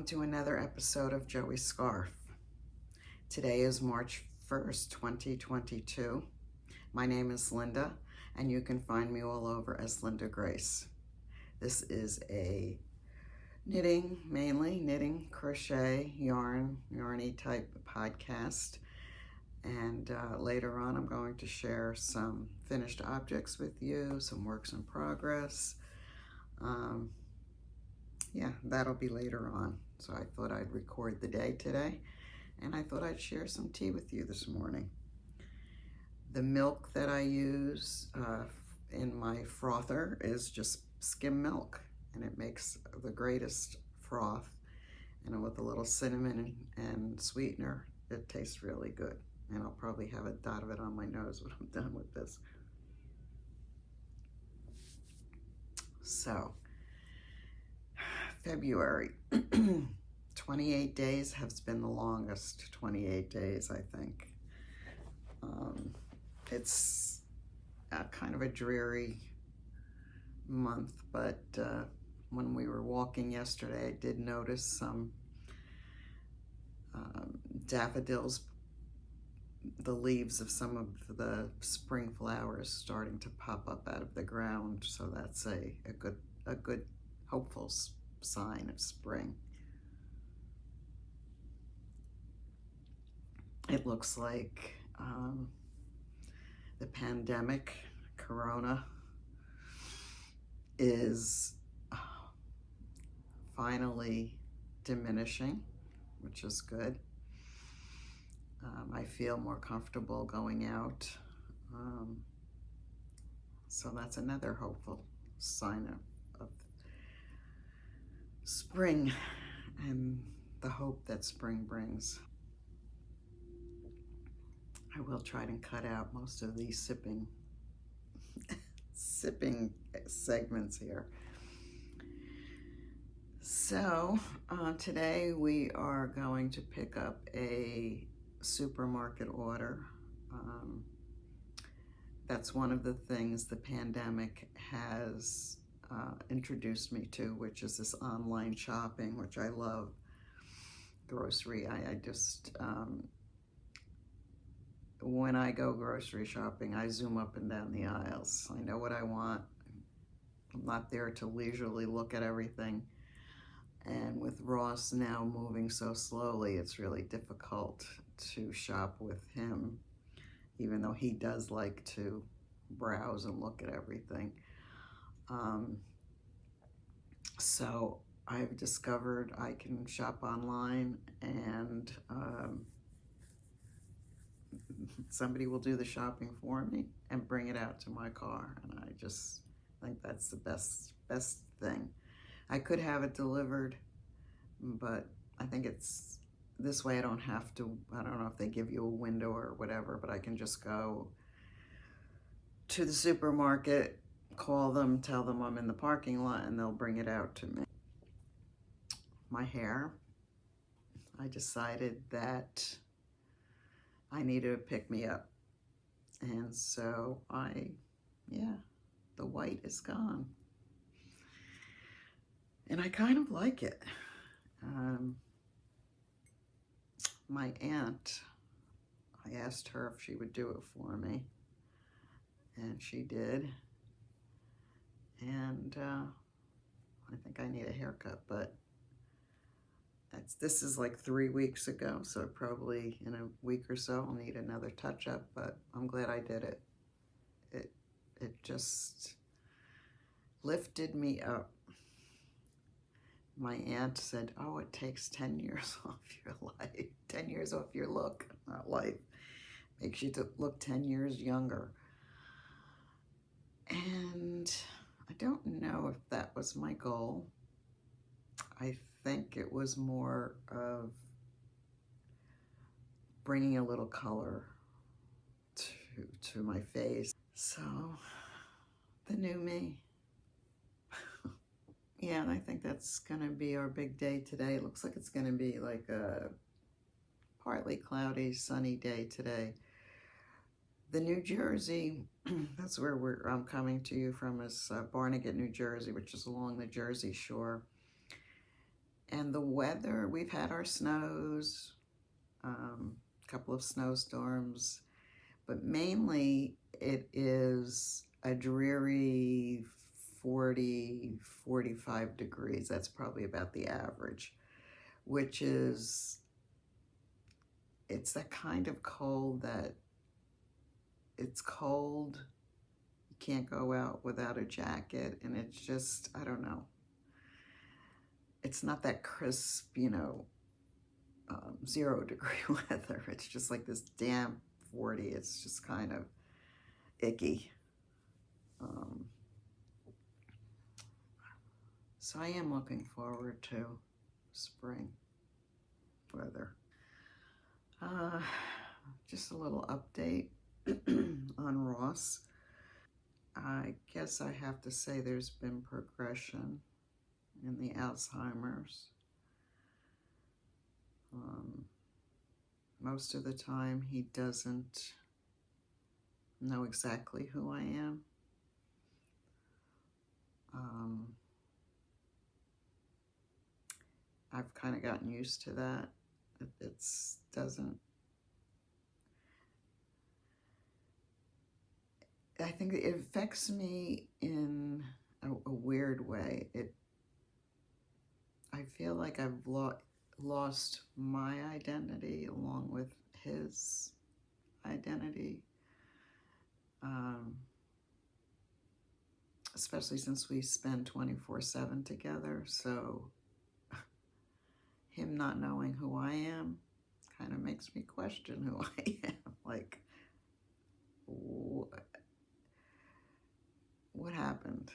to another episode of Joey's Scarf. Today is March 1st, 2022. My name is Lynda, and you can find me all over as Lynda Grace. This is a mainly knitting, crochet, yarny type podcast. And later on, I'm going to share some finished objects with you, some works in progress. Yeah, that'll be later on. So I thought I'd record the day today, and I thought I'd share some tea with you this morning. The milk that I use in my frother is just skim milk, and it makes the greatest froth. And with a little cinnamon and sweetener, it tastes really good. And I'll probably have a dot of it on my nose when I'm done with this. So, February, 28 days has been the longest 28 days, I think. It's kind of a dreary month, but when we were walking yesterday, I did notice some daffodils, the leaves of some of the spring flowers starting to pop up out of the ground. So that's a good hopeful sign of spring. It looks like the pandemic, Corona, is finally diminishing, which is good. I feel more comfortable going out. So that's another hopeful sign of spring and the hope that spring brings. I will try to cut out most of these sipping segments here. So today we are going to pick up a supermarket order. That's one of the things the pandemic has introduced me to, which is this online shopping, which I love. Grocery, I just, when I go grocery shopping, I zoom up and down the aisles. I know what I want. I'm not there to leisurely look at everything. And with Ross now moving so slowly, it's really difficult to shop with him, even though he does like to browse and look at everything. So I've discovered I can shop online, and somebody will do the shopping for me and bring it out to my car, and I just think that's the best thing. I could have it delivered, but I think it's this way. I don't have to, I don't know if they give you a window or whatever, but I can just go to the supermarket, call them, tell them I'm in the parking lot, and they'll bring it out to me. My hair, I decided that I needed to pick me up. And so the white is gone. And I kind of like it. My aunt, I asked her if she would do it for me, and she did. And I think I need a haircut, but this is like 3 weeks ago, so probably in a week or so I'll need another touch-up, but I'm glad I did it. It just lifted me up. My aunt said, oh, it takes 10 years off your life, 10 years off your look, not life. Makes you look 10 years younger. And I don't know if that was my goal. I think it was more of bringing a little color to my face. So, the new me. Yeah, and I think that's gonna be our big day today. It looks like it's gonna be like a partly cloudy, sunny day today. The New Jersey, that's where I'm coming to you from, is Barnegat, New Jersey, which is along the Jersey Shore. And the weather, we've had our snows, a couple of snowstorms, but mainly it is a dreary 40, 45 degrees. That's probably about the average, which is, it's that kind of cold that it's cold, you can't go out without a jacket, and it's just, I don't know. It's not that crisp, 0 degree weather. It's just like this damp 40. It's just kind of icky. So I am looking forward to spring weather. Just a little update on Ross. I guess I have to say there's been progression in the Alzheimer's. Most of the time he doesn't know exactly who I am. I've kind of gotten used to that. It's doesn't, I think it affects me in a weird way. I feel like I've lost my identity along with his identity. Especially since we spend 24/7 together. So him not knowing who I am kind of makes me question who I am. Like, what happened?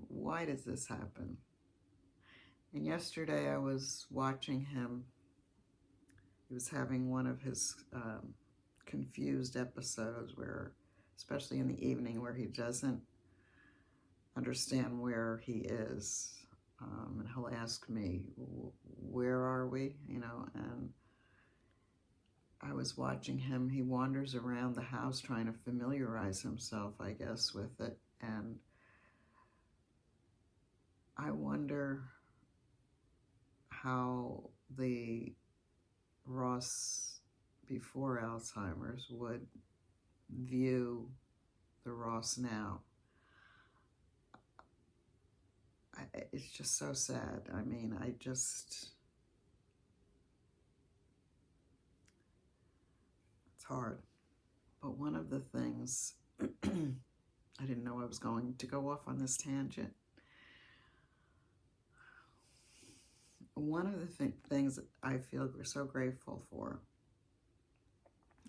Why does this happen? And yesterday I was watching him. He was having one of his confused episodes where, especially in the evening, where he doesn't understand where he is. And he'll ask me, where are we? And I was watching him. He wanders around the house trying to familiarize himself, I guess, with it. And I wonder how the Ross before Alzheimer's would view the Ross now. It's just so sad. I mean, it's hard. But one of the things, I didn't know I was going to go off on this tangent. One of the things that I feel so grateful for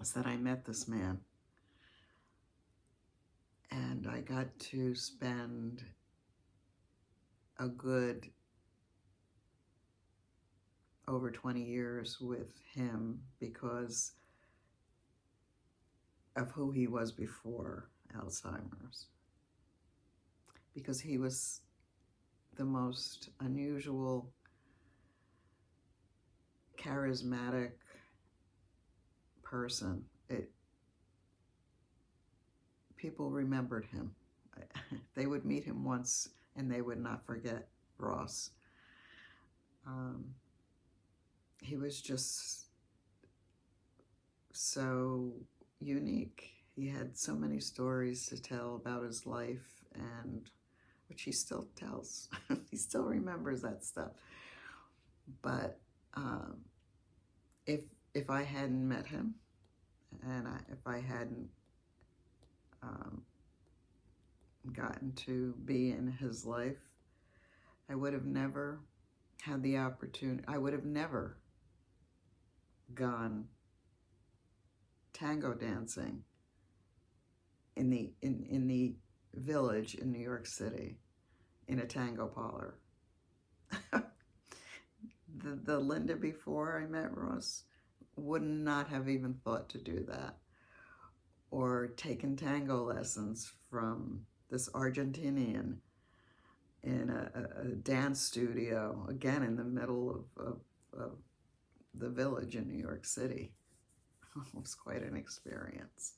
is that I met this man. And I got to spend a good over 20 years with him because of who he was before Alzheimer's. Because he was the most unusual, charismatic person. People remembered him. They would meet him once and they would not forget Ross. He was just so unique. He had so many stories to tell about his life, and which he still tells. He still remembers that stuff. But if I hadn't met him, and if I hadn't gotten to be in his life, I would have never had the opportunity. I would have never gone tango dancing in the Village in New York City in a tango parlor. the Lynda before I met Ross would not have even thought to do that, or taken tango lessons from this Argentinian in a dance studio, again in the middle of the Village in New York City. It was quite an experience.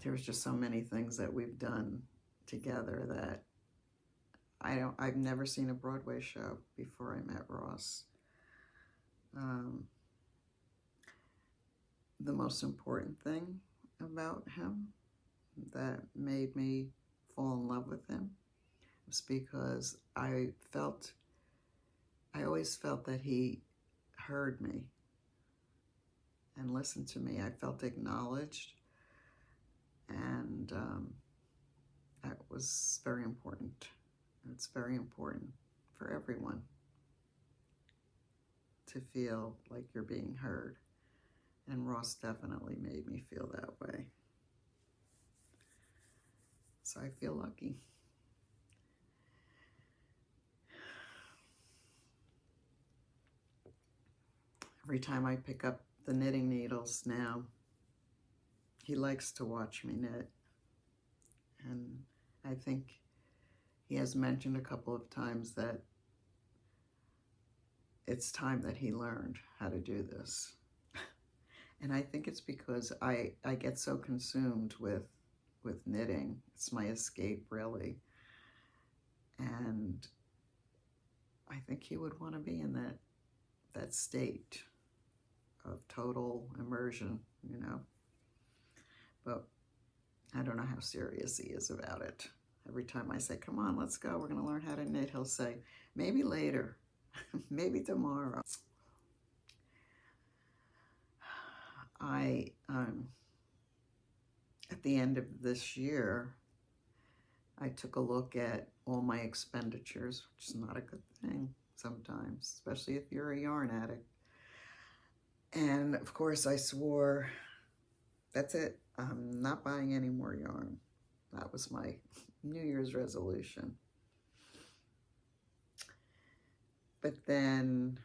There was just so many things that we've done together that I've never seen a Broadway show before I met Ross. The most important thing about him that made me fall in love with him was because I always felt that he heard me and listened to me. I felt acknowledged, and that was very important. It's very important for everyone to feel like you're being heard. And Ross definitely made me feel that way. So I feel lucky. Every time I pick up the knitting needles now, he likes to watch me knit. And I think he has mentioned a couple of times that it's time that he learned how to do this. And I think it's because I get so consumed with knitting. It's my escape, really. And I think he would want to be in that state of total immersion, you know. But I don't know how serious he is about it. Every time I say, come on, let's go, we're going to learn how to knit, he'll say, maybe later, maybe tomorrow. At the end of this year, I took a look at all my expenditures, which is not a good thing sometimes, especially if you're a yarn addict. And of course I swore, that's it, I'm not buying any more yarn. That was my New Year's resolution. But then,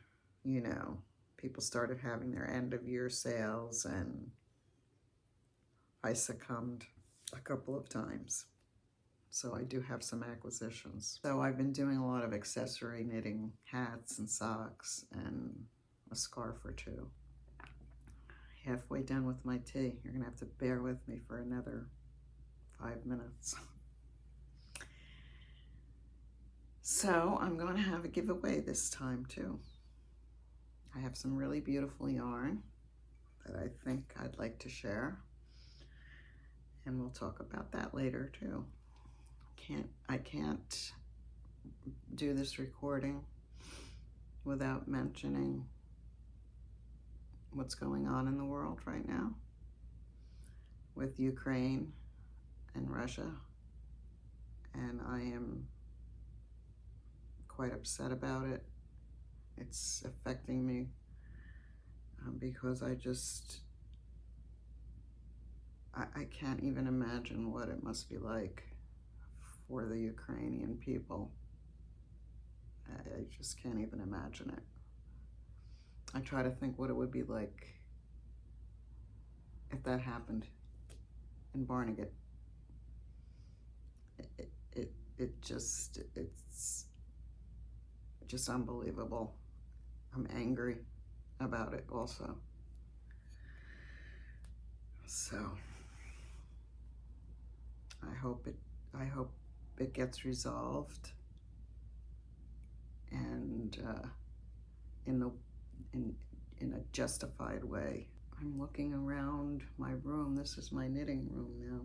you know, people started having their end of year sales and I succumbed a couple of times. So I do have some acquisitions. So I've been doing a lot of accessory knitting, hats and socks and a scarf or two. Halfway done with my tea. You're gonna have to bear with me for another 5 minutes. So I'm going to have a giveaway this time too. I have some really beautiful yarn that I think I'd like to share. And we'll talk about that later too. I can't do this recording without mentioning what's going on in the world right now with Ukraine and Russia. And I am quite upset about it. It's affecting me because I can't even imagine what it must be like for the Ukrainian people. I just can't even imagine it. I try to think what it would be like if that happened in Barnegat. It's just unbelievable. I'm angry about it also. So I hope it gets resolved and in a justified way. I'm looking around my room. This is my knitting room now.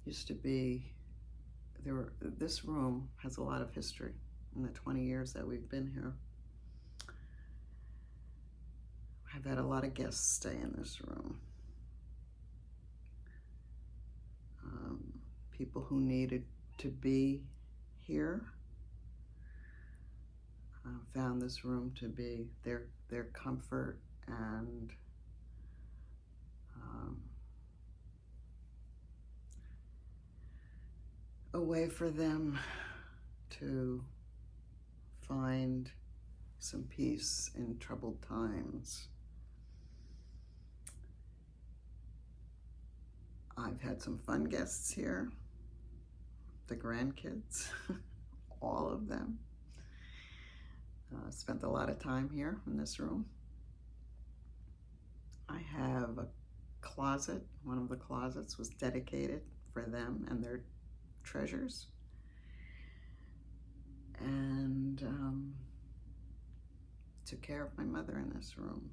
Used to be this room has a lot of history in the 20 years that we've been here. I've had a lot of guests stay in this room. People who needed to be here found this room to be their comfort and a way for them to find some peace in troubled times. I've had some fun guests here, the grandkids, all of them. Spent a lot of time here in this room. I have a closet. One of the closets was dedicated for them and their treasures. and took care of my mother in this room.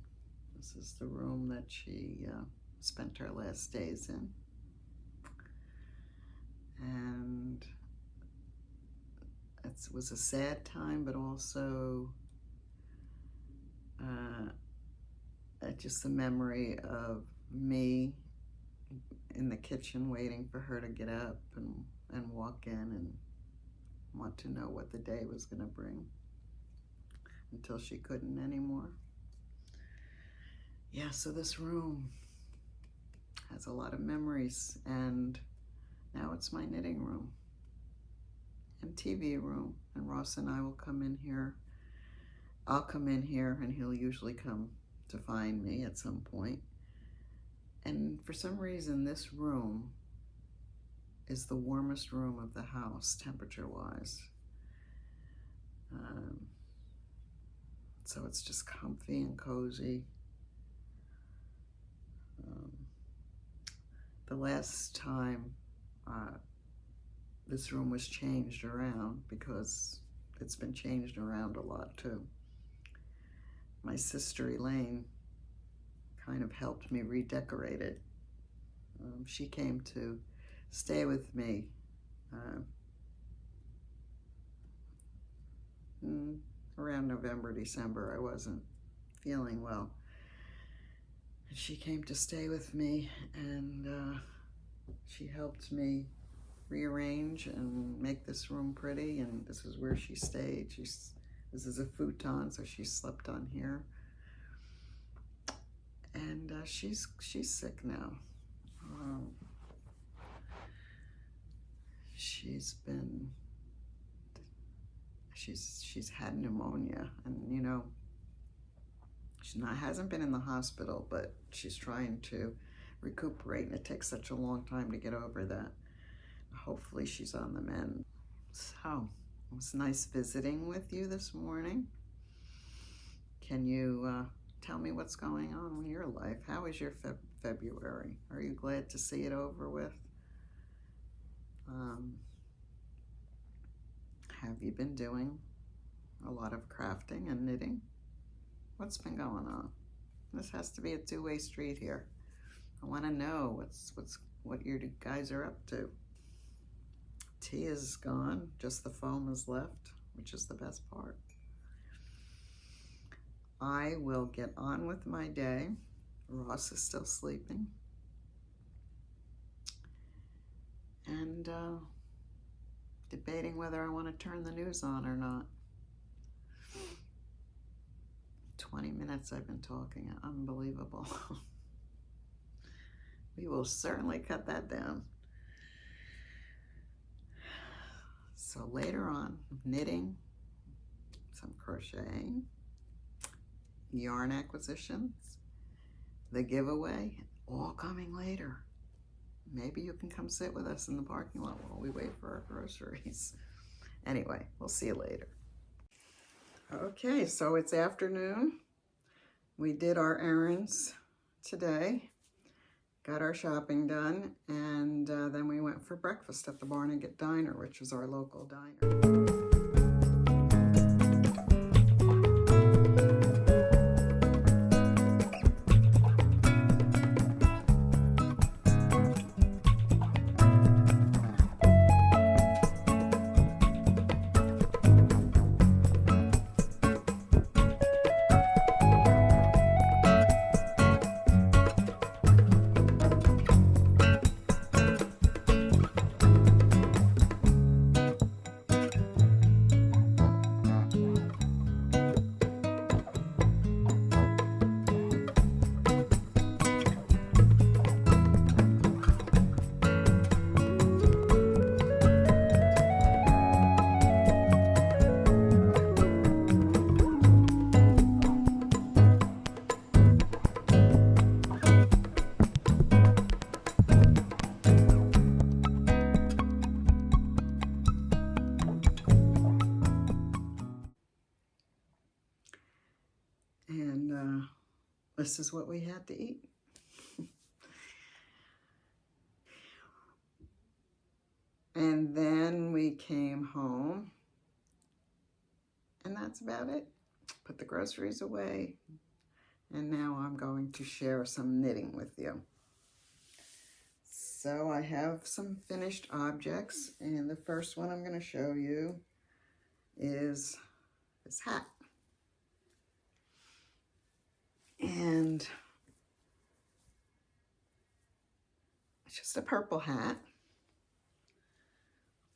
This is the room that she spent her last days in. And it was a sad time, but also just a memory of me in the kitchen waiting for her to get up and walk in and want to know what the day was going to bring until she couldn't anymore. Yeah, so this room has a lot of memories, and now it's my knitting room and TV room, and Ross and I will come in here. I'll come in here, and he'll usually come to find me at some point. And for some reason, this room is the warmest room of the house, temperature-wise. So it's just comfy and cozy. The last time this room was changed around, because it's been changed around a lot too. My sister Elaine kind of helped me redecorate it. She came to stay with me around November, December. I wasn't feeling well. And she came to stay with me, and she helped me rearrange and make this room pretty, and this is where she stayed. This is a futon, so she slept on here. And she's sick now. She's had pneumonia, and you know, hasn't been in the hospital, but she's trying to recuperate, and it takes such a long time to get over that. Hopefully she's on the mend. So it was nice visiting with you this morning. Can you tell me what's going on in your life? How is your February? Are you glad to see it over with? Have you been doing a lot of crafting and knitting? What's been going on? This has to be a two-way street here. I want to know what you guys are up to. Tea is gone, just the foam is left, which is the best part. I will get on with my day. Ross is still sleeping. And debating whether I want to turn the news on or not. 20 minutes I've been talking, unbelievable. We will certainly cut that down. So later on, knitting, some crocheting, yarn acquisitions, the giveaway, all coming later. Maybe you can come sit with us in the parking lot while we wait for our groceries. Anyway, we'll see you later. Okay, so it's afternoon. We did our errands today, got our shopping done, and then we went for breakfast at the Bernat Diner, which is our local diner. And this is what we had to eat. And then we came home that's about it. Put the groceries away. And now I'm going to share some knitting with you. So I have some finished objects, and the first one I'm going to show you is this hat. And it's just a purple hat.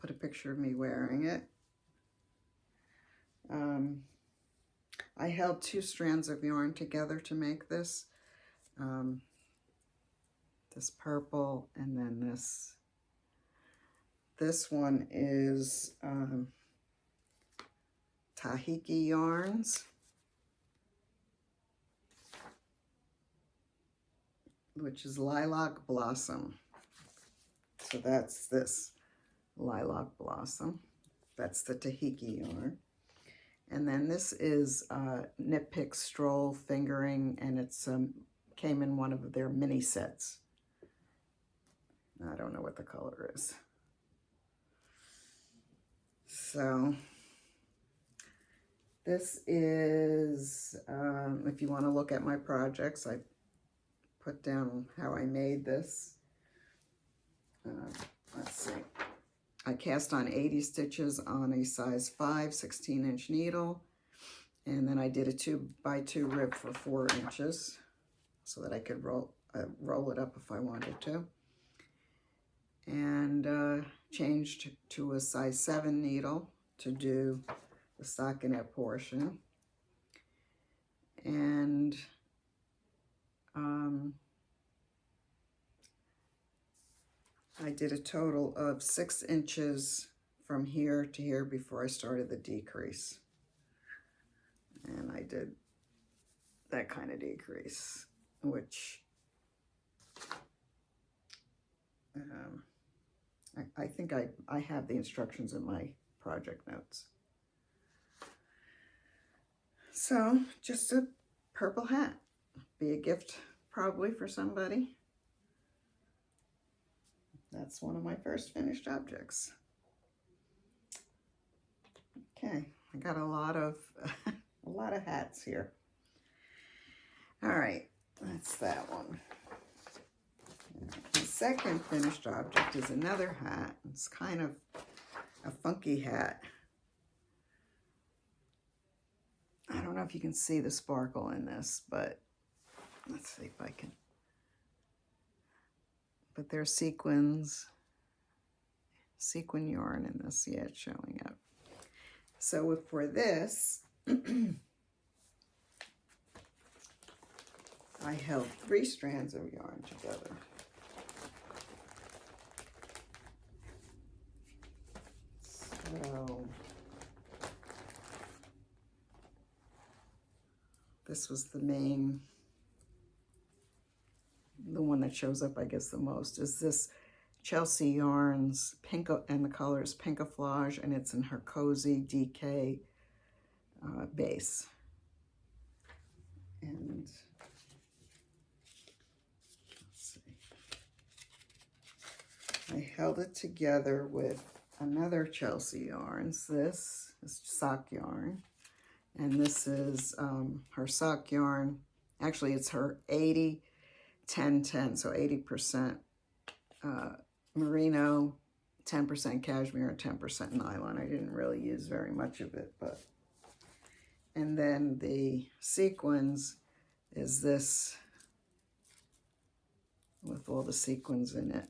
Put a picture of me wearing it. I held 2 strands of yarn together to make this. This purple, and then this. This one is Tahiki yarns, which is Lilac Blossom. So that's this Lilac Blossom. That's the Tahiki yarn. And then this is Knit Pick Stroll Fingering, and it's came in one of their mini sets. I don't know what the color is. So this is, if you want to look at my projects, I put down how I made this. Let's see. I cast on 80 stitches on a size 5 16-inch needle, and then I did a 2x2 rib for 4 inches so that I could roll it up if I wanted to. And changed to a size 7 needle to do the stockinette portion. And I did a total of 6 inches from here to here before I started the decrease. And I did that kind of decrease, which I think I have the instructions in my project notes. So just a purple hat. Be a gift probably for somebody. That's one of my first finished objects. Okay, I got a lot of hats here. All right, that's that one. The second finished object is another hat. It's kind of a funky hat. I don't know if you can see the sparkle in this, but let's see if I can. But there's sequin yarn in this. Yeah, it's showing up. So for this, I held 3 strands of yarn together. So this was the one that shows up, I guess, the most, is this Chelsea Yarns pink, and the color is Pinkaflage, and it's in her Cozy DK base. And let's see, I held it together with another Chelsea Yarns. This is sock yarn, and this is her sock yarn. Actually, it's her 80-10-10, so 80% merino, 10% cashmere, and 10% nylon. I didn't really use very much of it, but. And then the sequins is this with all the sequins in it,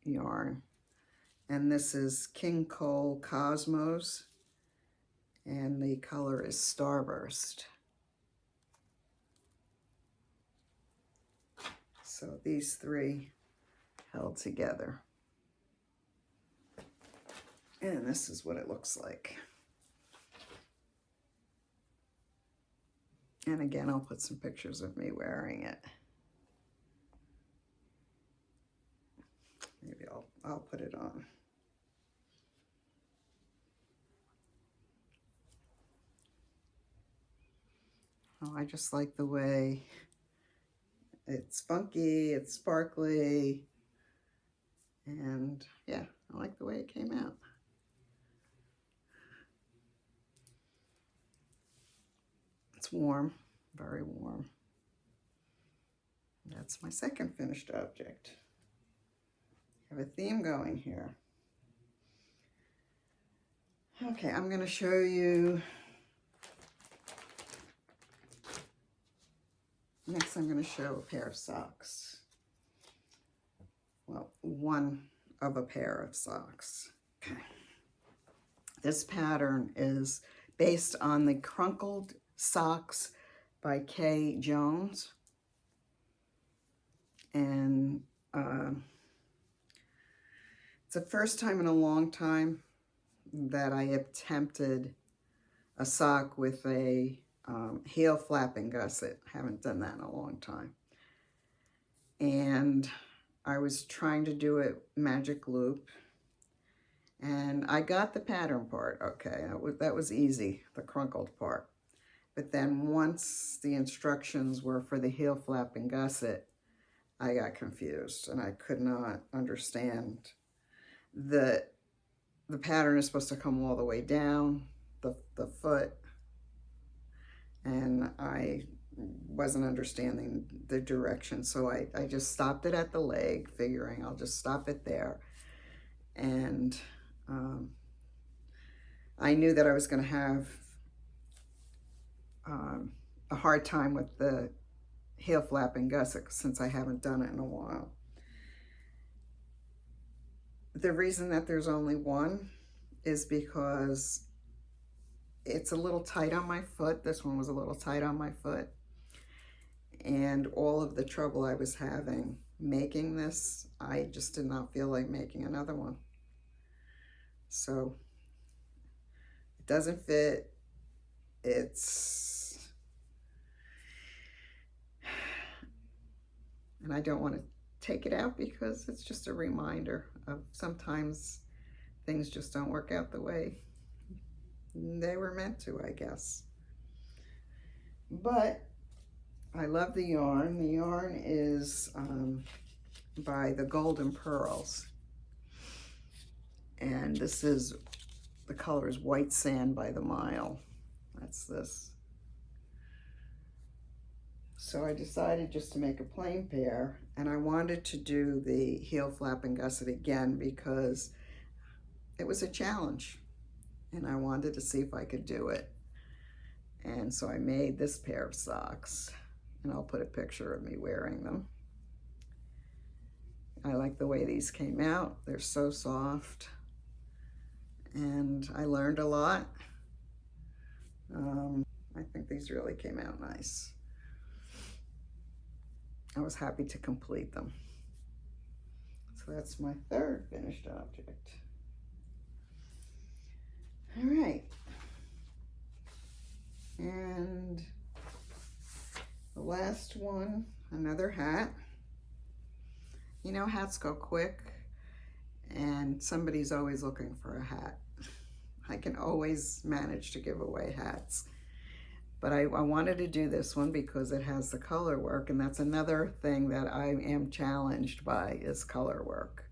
yarn. And this is King Cole Cosmos, and the color is Starburst. So these 3 held together. And this is what it looks like. And again, I'll put some pictures of me wearing it. Maybe I'll put it on. Oh, I just like the way it's funky, it's sparkly, and yeah, I like the way it came out. warm, very warm. That's my second finished object. I have a theme going here. Okay, I'm going to show you. Next, I'm going to show a pair of socks. Well, one of a pair of socks. Okay. This pattern is based on the Crunkled Socks by Kay Jones. And it's the first time in a long time that I attempted a sock with a heel flapping gusset. Haven't done that in a long time. And I was trying to do it magic loop. And I got the pattern part, okay. That was easy, the crunkled part. But then once the instructions were for the heel flapping gusset, I got confused and I could not understand that the pattern is supposed to come all the way down the foot, and I wasn't understanding the direction. So I just stopped it at the leg, figuring I'll just stop it there. And I knew that I was going to have a hard time with the heel flapping gusset since I haven't done it in a while. The reason that there's only one is because it's a little tight on my foot. This one was a little tight on my foot. And all of the trouble I was having making this, I just did not feel like making another one. So it doesn't fit. And I don't want to take it out because it's just a reminder of sometimes things just don't work out the way they were meant to, I guess. But I love the yarn. The yarn is by the Golden Pearls. And this is, the color is White Sand by the Mile. That's this. So I decided just to make a plain pair, and I wanted to do the heel flapping gusset again because it was a challenge and I wanted to see if I could do it. And so I made this pair of socks, and I'll put a picture of me wearing them. I like the way these came out. They're so soft, and I learned a lot. I think these really came out nice. I was happy to complete them. So that's my third finished object. All right. And the last one, another hat. You know, hats go quick, and somebody's always looking for a hat. I can always manage to give away hats. But I wanted to do this one because it has the color work, and that's another thing that I am challenged by is color work,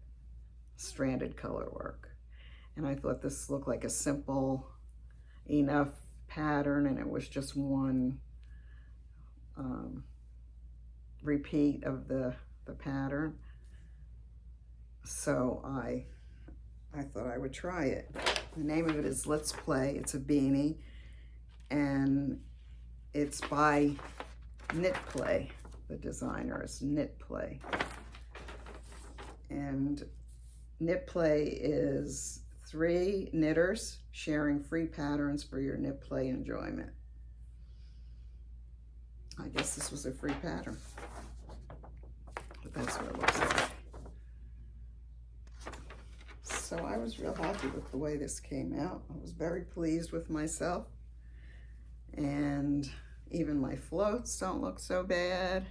stranded color work. And I thought this looked like a simple enough pattern, and it was just one repeat of the pattern. So I thought I would try it. The name of it is Let's Play. It's a beanie, and it's by Knit Play. The designer is Knit Play. And Knit Play is 3 knitters sharing free patterns for your Knit Play enjoyment. I guess this was a free pattern, but that's what it looks like. So I was real happy with the way this came out. I was very pleased with myself. And even my floats don't look so bad.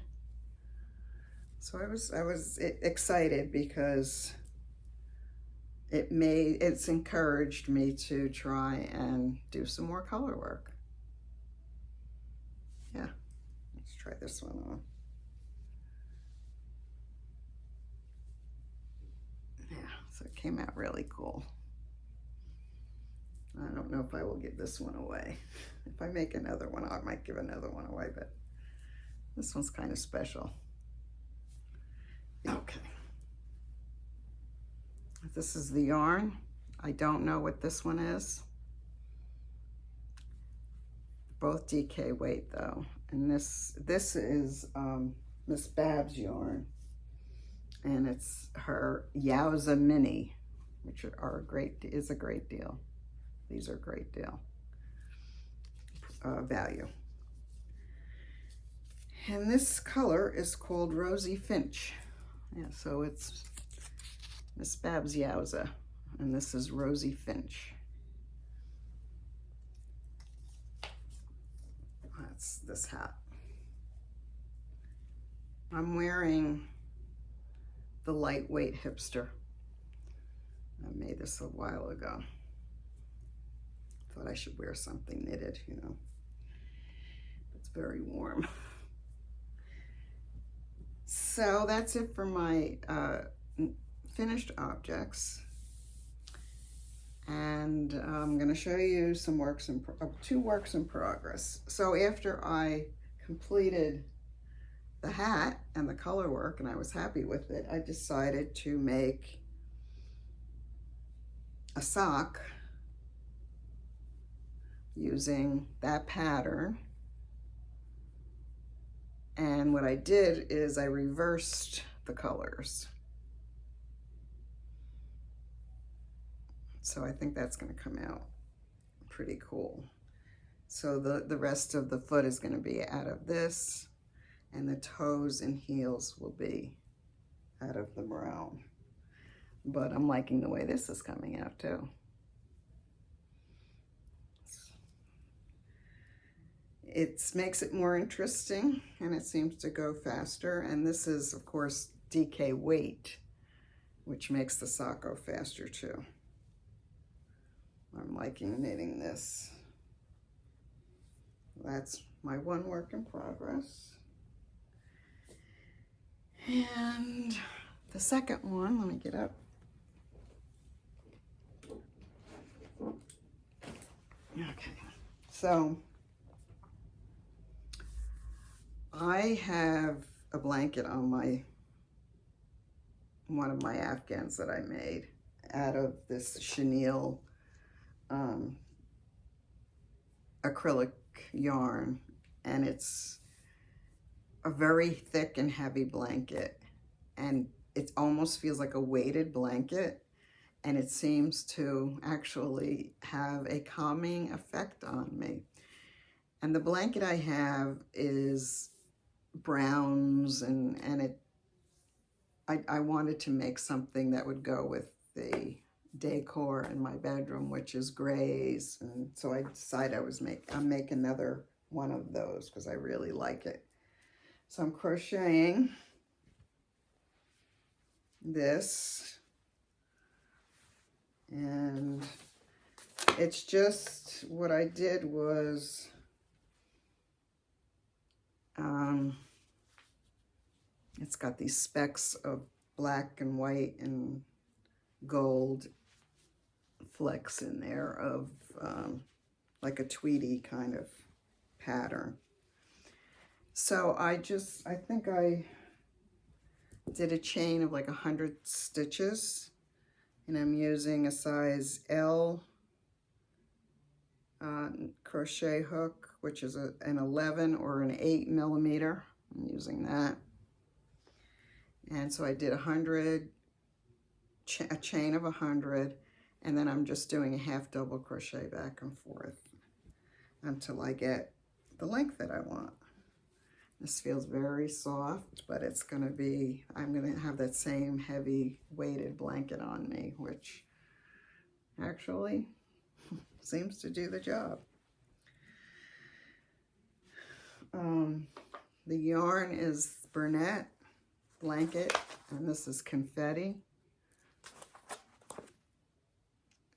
So I was excited because it's encouraged me to try and do some more color work. Yeah, let's try this one on. Yeah, so it came out really cool. I don't know if I will give this one away. If I make another one, I might give another one away, but this one's kind of special. Okay. This is the yarn. I don't know what this one is. Both DK weight though. And this is Miss Bab's yarn. And it's her Yowza Mini, which is a great deal. These are a great deal value. And this color is called Rosy Finch. Yeah, so it's Miss Bab's Yowza, and this is Rosy Finch. That's this hat. I'm wearing the lightweight hipster. I made this a while ago. Thought I should wear something knitted, you know. It's very warm. So that's it for my finished objects. And I'm going to show you some two works in progress. So after I completed the hat and the color work, and I was happy with it, I decided to make a sock using that pattern. And what I did is I reversed the colors. So I think that's going to come out pretty cool. So the rest of the foot is going to be out of this, and the toes and heels will be out of the brown. But I'm liking the way this is coming out too. It makes it more interesting, and it seems to go faster. And this is, of course, DK weight, which makes the sock go faster too. I'm liking knitting this. That's my one work in progress. And the second one, let me get up. Okay, so I have a blanket on one of my Afghans that I made out of this chenille acrylic yarn, and it's a very thick and heavy blanket, and it almost feels like a weighted blanket, and it seems to actually have a calming effect on me. And the blanket I have is browns, and I wanted to make something that would go with the decor in my bedroom, which is grays, and so I decided I'm making another one of those because I really like it. So I'm crocheting this, and it's just what I did was it's got these specks of black and white and gold flecks in there of like a tweedy kind of pattern. So I think I did a chain of like 100 stitches, and I'm using a size L crochet hook, which is an 11 or an 8 millimeter. I'm using that. And so I did a chain of 100, and then I'm just doing a half double crochet back and forth until I get the length that I want. This feels very soft, but it's gonna be, I'm gonna have that same heavy weighted blanket on me, which actually seems to do the job. The yarn is Bernat blanket, and this is confetti.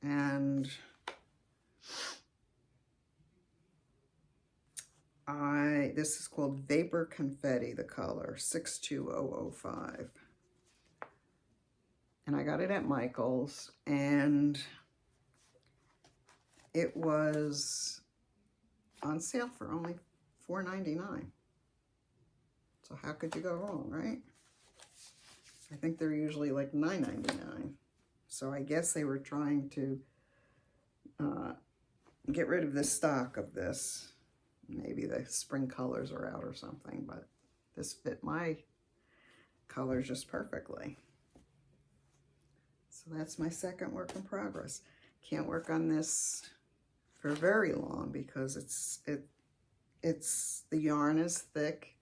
And this is called Vapor Confetti, the color 62005. And I got it at Michael's, and it was on sale for only $4.99. So how could you go wrong, right? I think they're usually like $9.99. So I guess they were trying to get rid of the stock of this. Maybe the spring colors are out or something, but this fit my colors just perfectly. So that's my second work in progress. Can't work on this for very long because the yarn is thick,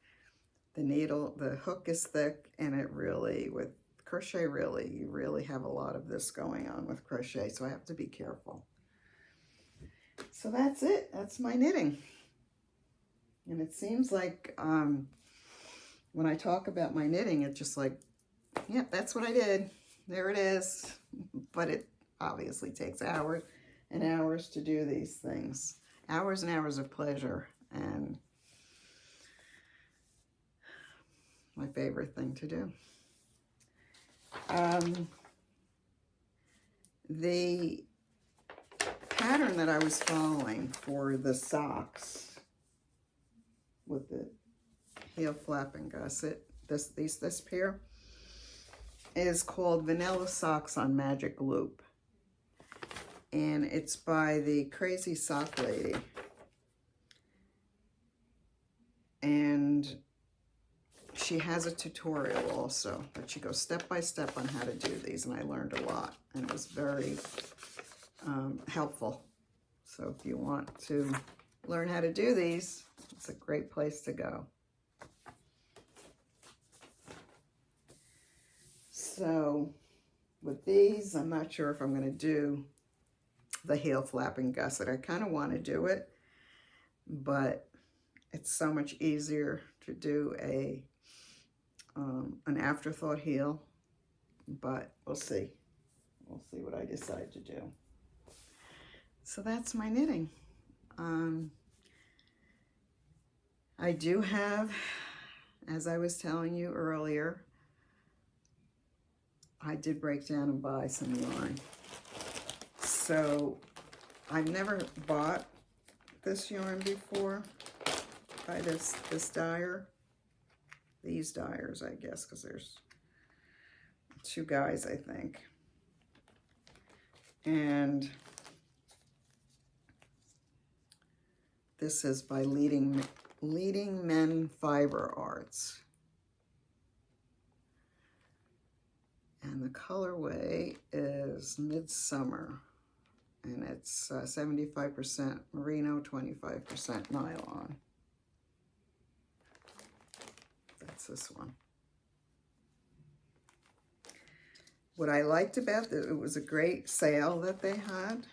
the hook is thick, and it really, with crochet, you really have a lot of this going on with crochet, so I have to be careful. So that's it. That's my knitting. And it seems like when I talk about my knitting, it's just like, yep, that's what I did. There it is. But it obviously takes hours and hours to do these things. Hours and hours of pleasure. And my favorite thing to do. The pattern that I was following for the socks with the heel flap and gusset, this pair, is called Vanilla Socks on Magic Loop. And it's by the Crazy Sock Lady. And she has a tutorial also, but she goes step by step on how to do these, and I learned a lot, and it was very helpful. So if you want to learn how to do these, it's a great place to go. So with these, I'm not sure if I'm going to do the heel flapping gusset. I kind of want to do it, but it's so much easier to do an afterthought heel, but we'll see. We'll see what I decide to do. So that's my knitting. I do have, as I was telling you earlier, I did break down and buy some yarn. So I've never bought this yarn before by this dyer. These dyers, I guess, because there's two guys, I think. And this is by Leading Men Fiber Arts. And the colorway is Midsummer. And it's 75% merino, 25% nylon. That's this one. What I liked about it was a great sale that they had.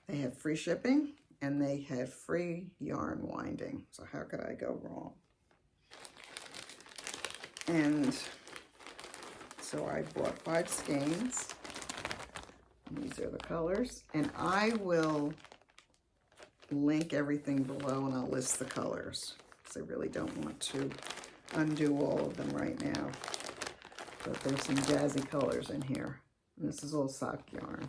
They had free shipping and they had free yarn winding. So how could I go wrong? And so I bought 5 skeins. These are the colors. And I will link everything below and I'll list the colors, because I really don't want to undo all of them right now. But there's some jazzy colors in here. And this is all sock yarn.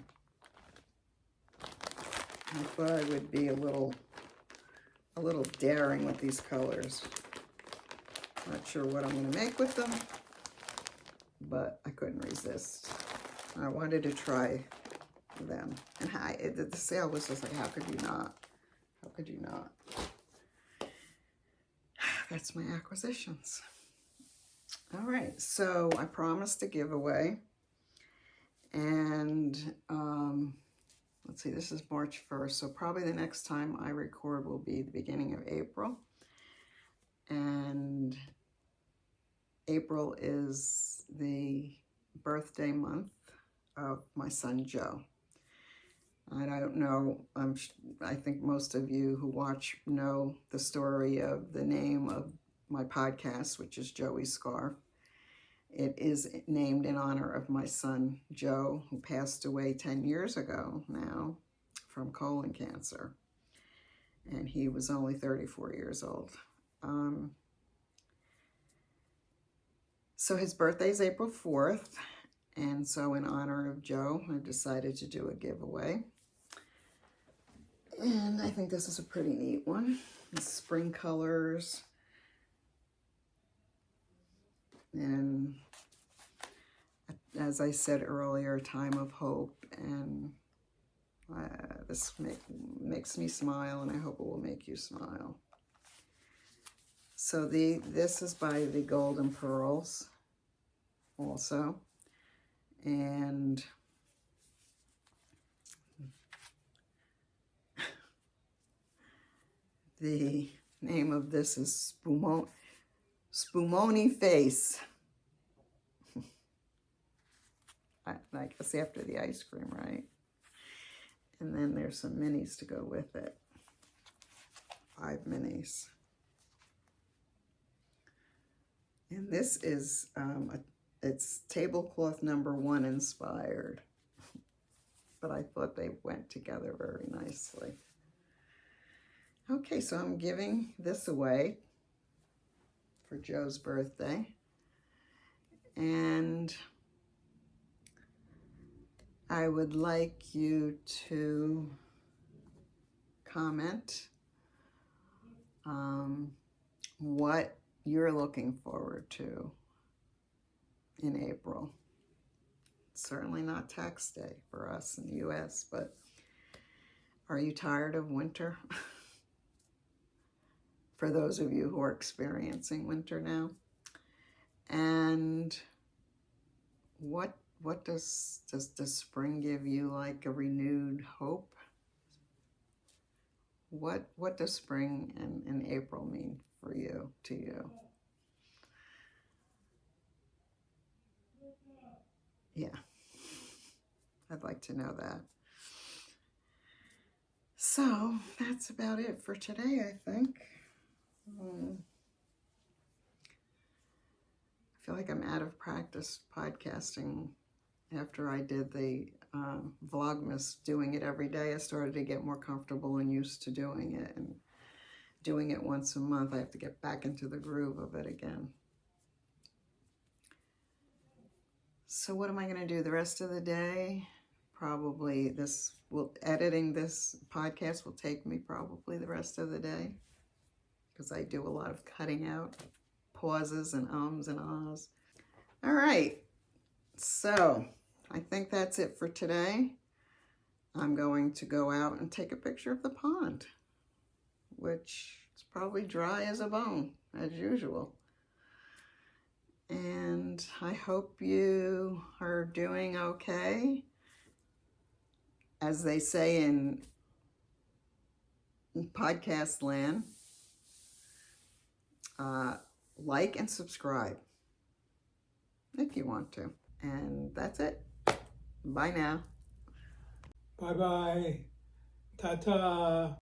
I thought I would be a little daring with these colors. Not sure what I'm going to make with them, but I couldn't resist. I wanted to try them. And the sale was just like, how could you not? How could you not? That's my acquisitions. All right, so I promised a giveaway. And let's see, this is March 1st, so probably the next time I record will be the beginning of April. And April is the birthday month of my son Joe. I don't know, I think most of you who watch know the story of the name of my podcast, which is Joey's Scarf. It is named in honor of my son Joe, who passed away 10 years ago now from colon cancer. And he was only 34 years old. So his birthday is April 4th. And so in honor of Joe, I decided to do a giveaway. And I think this is a pretty neat one. It's spring colors. And as I said earlier, a time of hope. And this makes me smile, and I hope it will make you smile. So this is by the Golden Pearls also. And the name of this is Spumoni Face. I guess after the ice cream, right? And then there's some minis to go with it. 5 minis. And this is, it's tablecloth number 1 inspired. But I thought they went together very nicely. Okay, so I'm giving this away for Joe's birthday. And I would like you to comment what you're looking forward to in April. It's certainly not tax day for us in the US, but are you tired of winter? For those of you who are experiencing winter now. And what does spring give you, like a renewed hope? What does spring and April mean for you, to you? Yeah, I'd like to know that. So that's about it for today, I think. I feel like I'm out of practice podcasting. After I did the Vlogmas, doing it every day, I started to get more comfortable and used to doing it. And doing it once a month, I have to get back into the groove of it again. So what am I going to do the rest of the day? Probably editing this podcast will take me probably the rest of the day, because I do a lot of cutting out pauses and ums and ahs. All right, so I think that's it for today. I'm going to go out and take a picture of the pond, which is probably dry as a bone, as usual. And I hope you are doing okay. As they say in podcast land, like and subscribe if you want to. And that's it. Bye now. Bye-bye. Ta-ta.